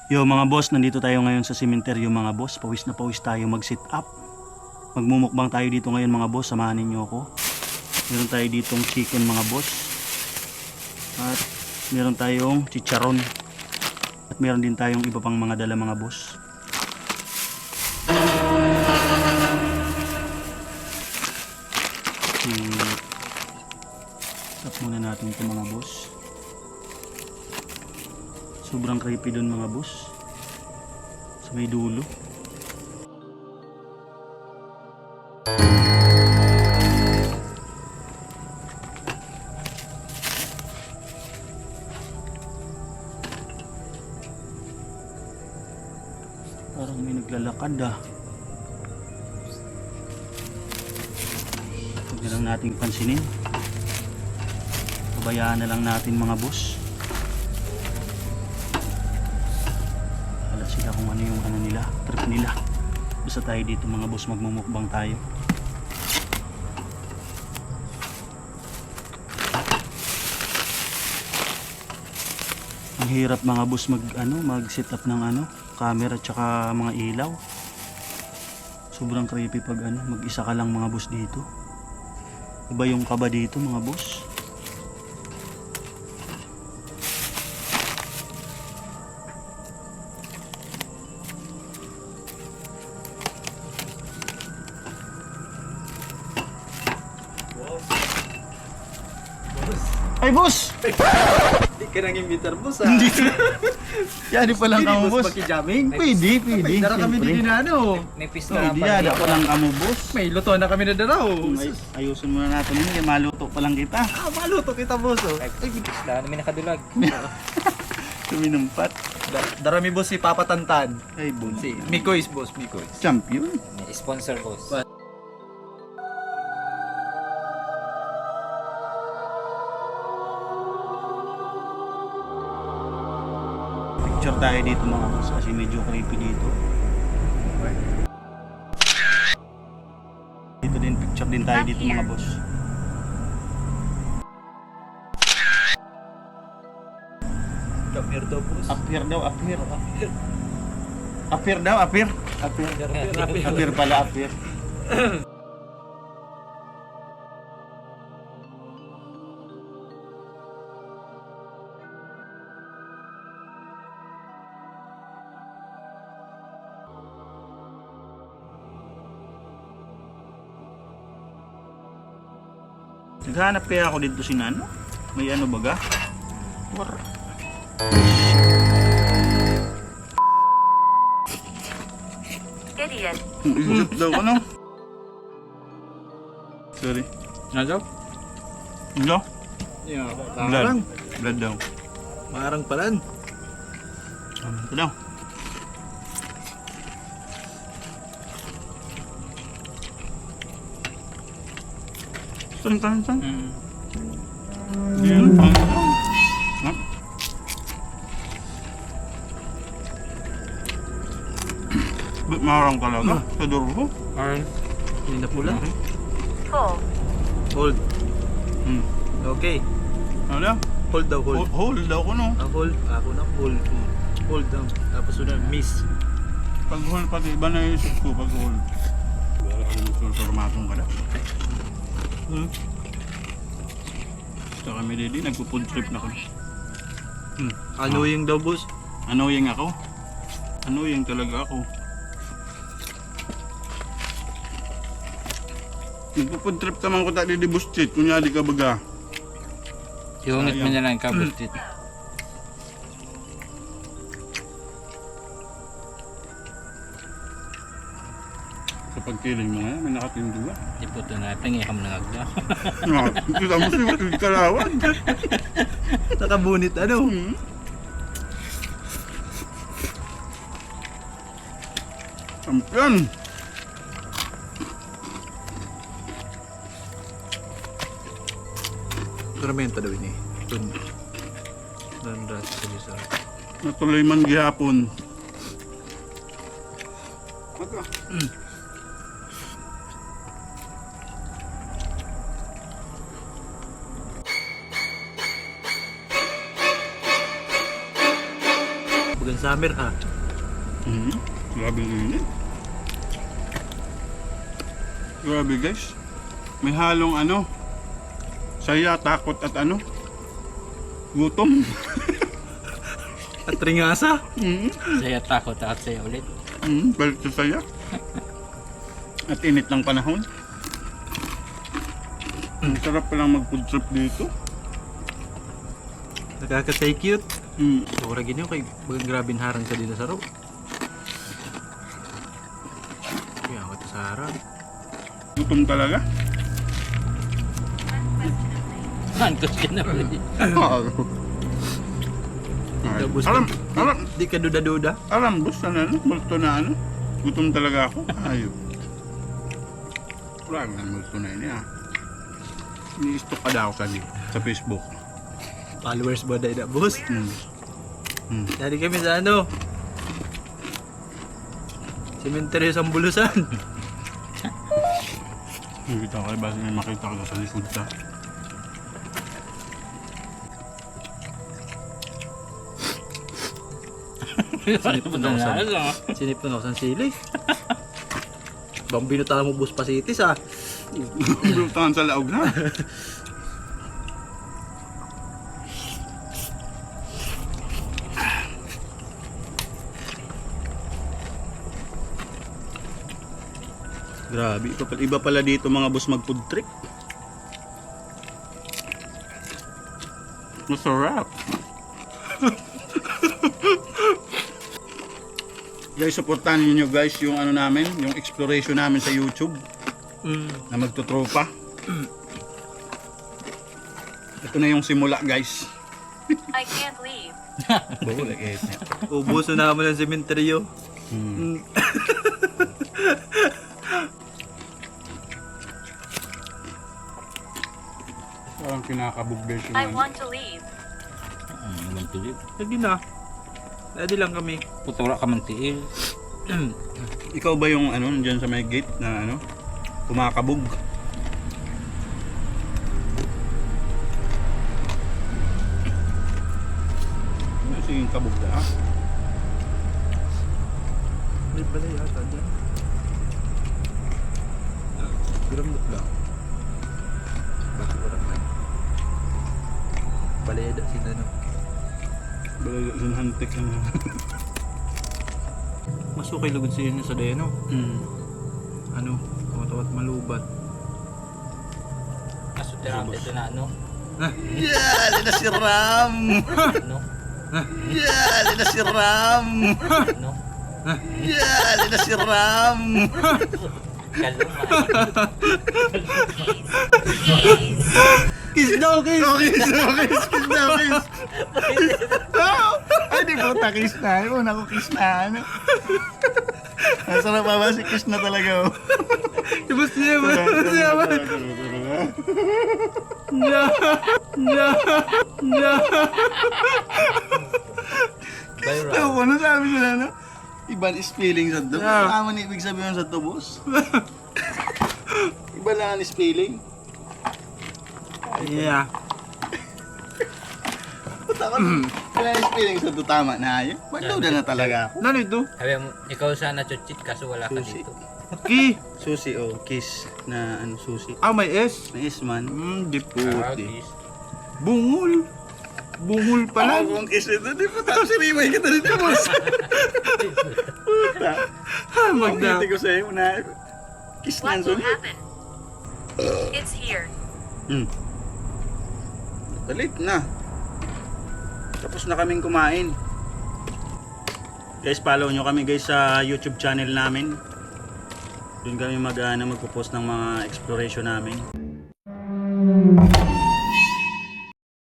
Yo mga boss, nandito tayo ngayon sa sementeryo mga boss. Pawis na pawis tayo mag-sit up. Magmumukbang tayo dito ngayon mga boss, samahan niyo ako. Meron tayo ditong chicken mga boss. At meron tayong chicharon. At meron din tayong iba pang mga dala mga boss. Tap muna natin ito mga boss. Sobrang creepy dun mga boss. Sa may dulo. Parang may naglalakad ah. Huwag na lang nating pansinin. Pabayaan na lang natin mga boss. Sila kung ano yung nila, trip nila. Basta tayo dito mga boss, magmumukbang tayo. Ang hirap mga boss mag set up ng camera at saka mga ilaw. Sobrang creepy pag mag-isa ka lang mga boss dito. Iba yung kaba dito mga boss. Ay boss! Hindi ka nang imbitar boss ah. Hindi. Yan pa lang kamo boss. Pagki-jamming? Pwede. Dara kami Siyempre. din na May pista Oh, na hindi pala. ada pa lang kamo boss. May luto na kami na daraw. Ay, ayusin muna natin yun. Maluto pa lang kita. Maluto kita boss oh. Ay, pista na may nakadulag. Suminumpat. Darami boss si Papa Tantan. Ay boss. Si Mikoy's boss, Mikoy's. Champion. May sponsor boss. Picture tayo dito mga boss kasi medyo creepy dito. Dito din picture din tayo dito mga boss. Come here daw boss. Appear daw, appear. Appear daw, appear. Appear pala, appear. Naghanap kaya ako dito si Nano? May ano baga? War. Idiot. Idiot daw ano? Sorry. Ano daw? Ano? Yeah, Blood. Blood daw. Marang palan. Ito daw. Saan? Yan. Ha? Ba't marang talaga? Sa durbo? Arn. Hindi na pula. Full. Hold. Hmm. Okay. Ano daw? Hold daw, hold. Hold daw ko no. Hold. Ako na hold. Hold daw. Tapos una miss. Pag hold pati iba na yung isip ko pag hold. Formatong ka na. Gusto kami dito, nagpo-food trip na kami. Annoying daw boss. Annoying ako? Annoying talaga ako. Nagpo-food trip naman ko tayo di bustit, kunyari ka baga. Iungit mo na lang kabustit. Kapag kiling mo ngayon, may nakatindu ba? Iputo natin, ikam nangagda. Kita mo si Kalawan. Nakabunit ano? Champion! Ramenta daw ini. Dandas sa bisa. Natuloy man gihapon. Talagang summer ha. Grabe yung init. Grabe guys. May halong ano, saya, takot at ano, gutom. At ringasa. Saya takot at saya ulit. Balik sa saya. At init ng panahon. Ang sarap palang mag-food trip dito. Nakaka-take cute. Ora gini kay bagang grabing harang sa dito sa row. Kaya ako sa harang. Gutom talaga. Antos ka na ulit. Tapos Alam, di ka duda-duda. boss, ano, multo na ano. Gutom talaga ako. Ayun. Wala nga multo na yun ah. Ni-stalk ka daw sa Facebook. Followers ba dahil na boss? Dari kami sa ano? Cemetery sa Bulusan. Nakita ko ba may makita ko sa likod ta. Sinip na ako sa sili. Bambino tayo mo bus pasitis ah. Bulungan sa laog na. Grabe, iba pala dito mga boss mag food trip. Masarap. Guys, supportahan niyo guys yung ano namin, yung exploration namin sa YouTube na magtutropa. Ito na yung simula guys. I can't leave. Ubuso naman ang sementeryo. Parang kinakabog guys yung I ano. want to leave. Naman tulip. Lagi na. Ready lang kami. Putura ka man tiil. Ikaw ba yung ano nandiyan sa may gate na ano kumakabog? Sige kabog na ah. May balay yata dyan. Biramdot lang. Bakit orang na? Balay ada sila no. Balay yung hantik na. Mas okay lugod sa inyo sa deno. Ano? Tawat-tawat malubat. Kasutirang dito na ano. Yali na si Ram! Ano? Yali na si Ram! Ano? Yali na si Ram! Kaluma. Kiss daw, kiss! Kiss na, kiss! Ay, di po, kiss na. Ay, una ko kiss na, ano? Masarap ba ba si kiss na talaga, oh. Ibus niya ba? Ibus niya ba? No! No! No! Viral. Ito, ano sabi sila, no? Iban is feeling sa to. Yeah. Tama na ibig sabihin sa to, boss. Iba lang ang spelling. Yeah. Puta ka wala ang spelling sa to, tama na yun. Magduda na talaga ako. Ano ito? Sabi mo, ikaw sana chuchit kaso wala ka Susi. dito. Ki! Susi, oh. Kiss na ano, susi. Ah, may S. May is man. Di Ah, puti. kiss. Bungol. Bungol pala. Ako kung kiss nito, di po tapos rimay kita dito, boss. Puta. Ah, magda. Hindi ko sa'yo na kiss na What will sulit. happen? It's here. Talit na. Tapos na kaming kumain. Guys, follow nyo kami guys sa YouTube channel namin. Doon kami magpo-post ng mga exploration namin.